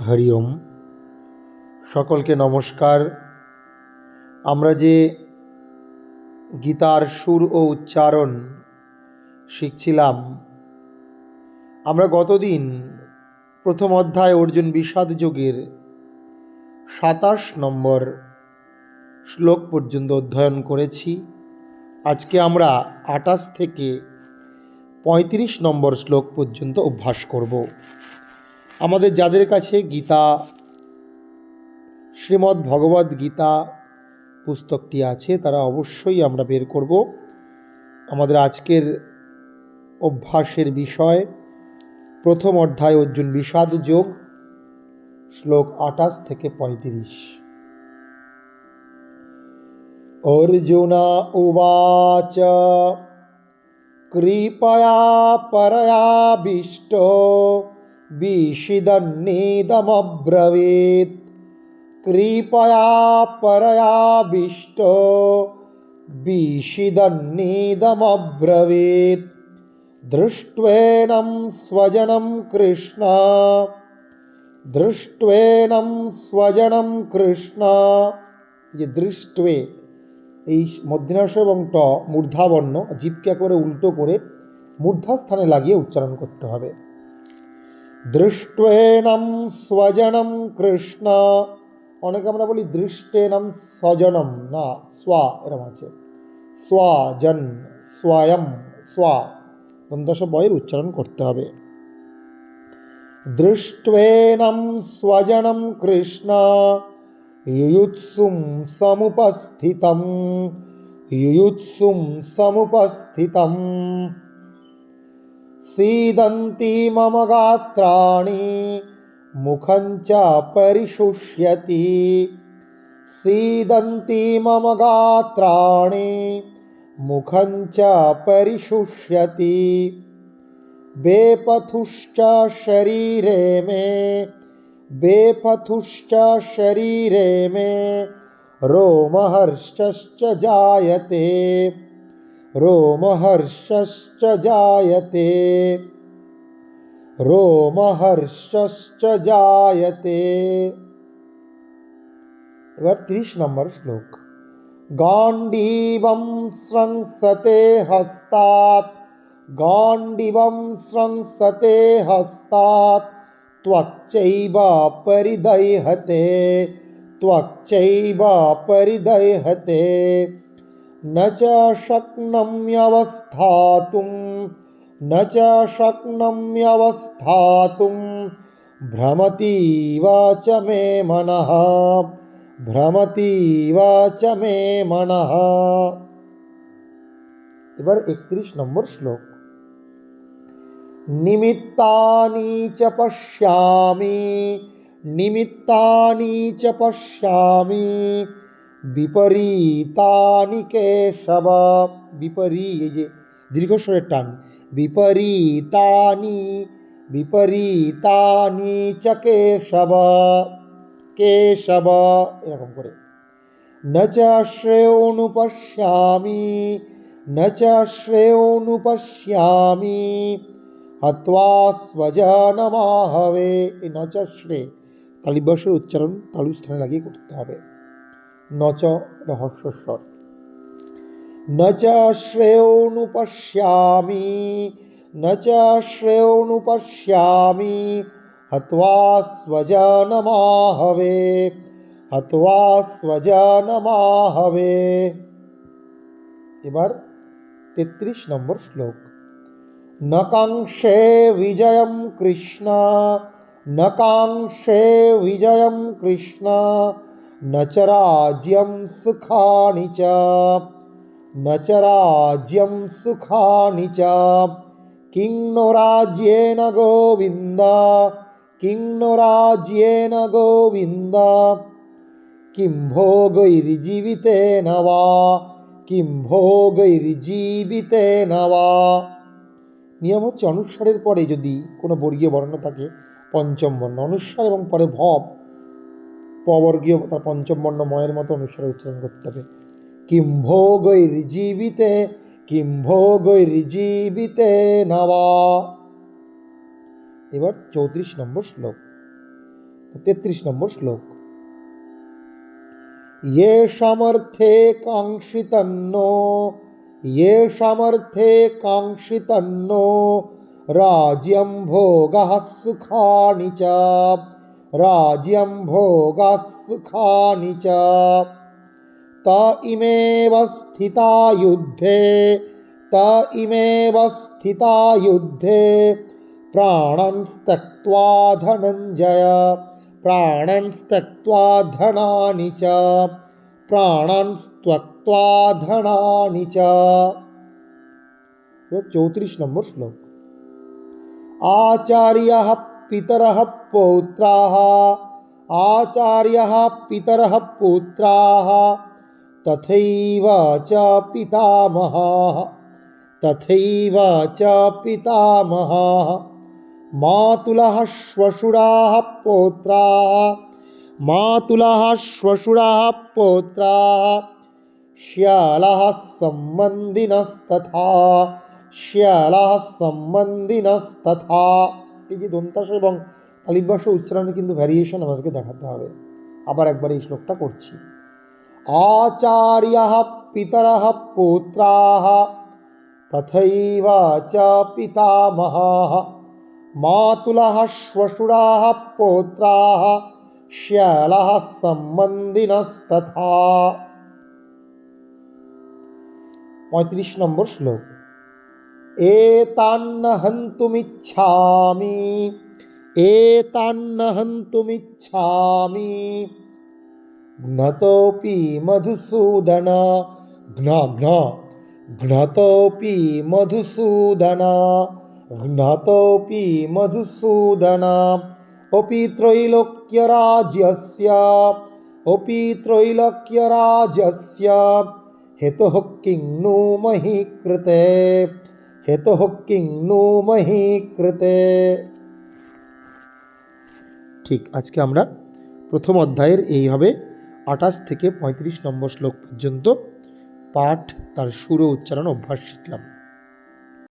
হরি ওম। সকলকে নমস্কার। আমরা যে গীতার সুর ও উচ্চারণ শিখছিলাম, আমরা গতদিন প্রথম অধ্যায় অর্জুন বিষাদ যোগের ২৭ নম্বর শ্লোক পর্যন্ত অধ্যয়ন করেছি। আজকে আমরা ২৮ থেকে ৩৫ নম্বর শ্লোক পর্যন্ত অভ্যাস করব। আমাদের যাদের কাছে গীতা, শ্রীমদ্ ভগবদ্ গীতা পুস্তকটি আছে, তারা অবশ্যই আমরা বের করব। আমাদের আজকের অভ্যাসের বিষয় প্রথম অধ্যায় অর্জুন বিষাদ যোগ, শ্লোক ২৮ থেকে ৩৫। অর্জুন উবাচ কৃপয়া পরয়াবিষ্ট বিষিদন্নিদমব্রবীৎ। কৃপয়া পরয়াবিষ্ট বিষিদন্নিদমব্রবীৎ। দৃष्ट्वेनं स्वजनं কৃষ্ণ, দৃष्ट्वेनं स्वजनं কৃষ্ণ। যে দৃষ্ট্বে, এই মধ্যনাস এবং ট মূর্ধাবর্ণ, জিভকে করে উল্টো করে মূর্ধাস্থানে লাগিয়ে উচ্চারণ করতে হবে। দৃष्ट्वेनं स्वजनं কৃষ্ণ। অনেকে আমরা বলি দৃষ্টেনম স্বজনম, না, স্বা এরম আছে। স্বাজন, স্বয়ং, স্বা দন্তস বয়ের উচ্চারণ করতে হবে। দৃष्ट्वेनं स्वजनं কৃষ্ণ युयुत्सुं समुपस्थितं, युयुत्सुं समुपस्थितं। सीदन्ति मम गात्राणि मुखं च परिशुष्यति। सीदन्ति मम गात्राणि मुखं च परिशुष्यति। बेपथुश्च शरीरे मे, बेपथुश्च शरीरे मे रोमहर्षश्च जायते, रोमहर्षश्च जायते, रोमहर्षश्च जायते। এবার ৩০ নম্বর শ্লোক। গাণ্ডীবং স্রংসতে হস্তাৎ, গাণ্ডীবং স্রংসতে হস্তাৎ ত্বচ্চৈব পরিদহ্যতে, ত্বচ্চৈব পরিদহ্যতে। ন চ শক্নম্যবস্থাতুম, ন চ শক্নম্যবস্থাতুম ভ্রমতীব চ মে মনঃ, ভ্রমতীব চ মে মনঃ। এবার ৩১ নম্বর শ্লোক। নিমিত্তানি চ পশ্যামি, নিমিত্তানি চ পশ্যামি বিপরীতানি কেশব। বিপরী, এই যে দীর্ঘস্বরের টান, বিপরীতানি, বিপরীতানি চ কেশব, কেশব এরকম করে। ন চ শ্রেয়োনুপশ্যামি, ন চ শ্রেয়োনুপশ্যামি হত্বা স্বজনমাহবে। এই ন চ শ্রে তালিবস্যের উচ্চারণ তালুর স্থানে লাগিয়ে করতে হবে। ন চ হর্ষস্বর। ন চ শ্রেয়োনুপশ্যামি, ন চ শ্রেয়োনুপশ্যামি হত্বা স্বজনমাহবে, হত্বা স্বজনমাহবে। এবার ৩৩ নম্বর শ্লোক। ন কাঙ্ক্ষে বিজয়ম কৃষ্ণ, ন কাঙ্ক্ষে বিজয়ম কৃষ্ণ ন চ রাজ্যম সুখানি চ, ন চ রাজ্যম সুখানি চ। কিং নো রাজ্যেন গোবিন্দ, কিং নো রাজ্যেন গোবিন্দ কিং ভোগৈর্জীবিতেন বা, কিং ভোগৈর্জীবিতেন বা। নিয়ম হচ্ছে অনুস্বারের পরে যদি কোনো বর্গীয় বর্ণ থাকে, পঞ্চম বর্ণ অনুস্বার এবং পরে ভব পবর্গীয় তার পঞ্চম বর্ণ ময়ের মতো অনুস্বারে উচ্চারণ করতে হবে। কিং ভোগৈর্জীবিতে, কিং ভোগৈর্জীবিতেন বা। এবার ৩৪ নম্বর শ্লোক। 33 নম্বর শ্লোক। येषामर्थे काङ्क्षितन्नो राज्यं भोगः सुखानि च त इमेव स्थिता युद्धे प्राणं त्यक्त्वा धनानि च। 34 নম্বর শ্লোক। आचार्यः पितरः पौत्राः तथैव च पितामहाः मातुलः श्वशुराः पौत्राः श्यालः সম্বন্ধিনস্তথা। এই যে দন্তাস এবং তালিবাস উচ্চারণে কিন্তু ভ্যারিয়েশন আমাদেরকে দেখাতে হবে। আবার একবার এই শ্লোকটা করছি। आचार्यः पितरः पौत्राः तथैव च पितामहाः मातुलः श्वशुराः पौत्राः श्यालः सम्बन्धिनस्तथा। 35 নম্বর শ্লোক। एतान्न हन्तुमिच्छामि घ्नतोऽपि मधुसूदन अपि त्रैलोक्यराज्यस्य हेतुः किं नु मही कृते। ঠিক, আজকে আমরা প্রথম অধ্যায়ের এইভাবে 28 থেকে 35 নম্বর শ্লোক পর্যন্ত পাঠ, তার সুর ও উচ্চারণ অভ্যাস শিখলাম।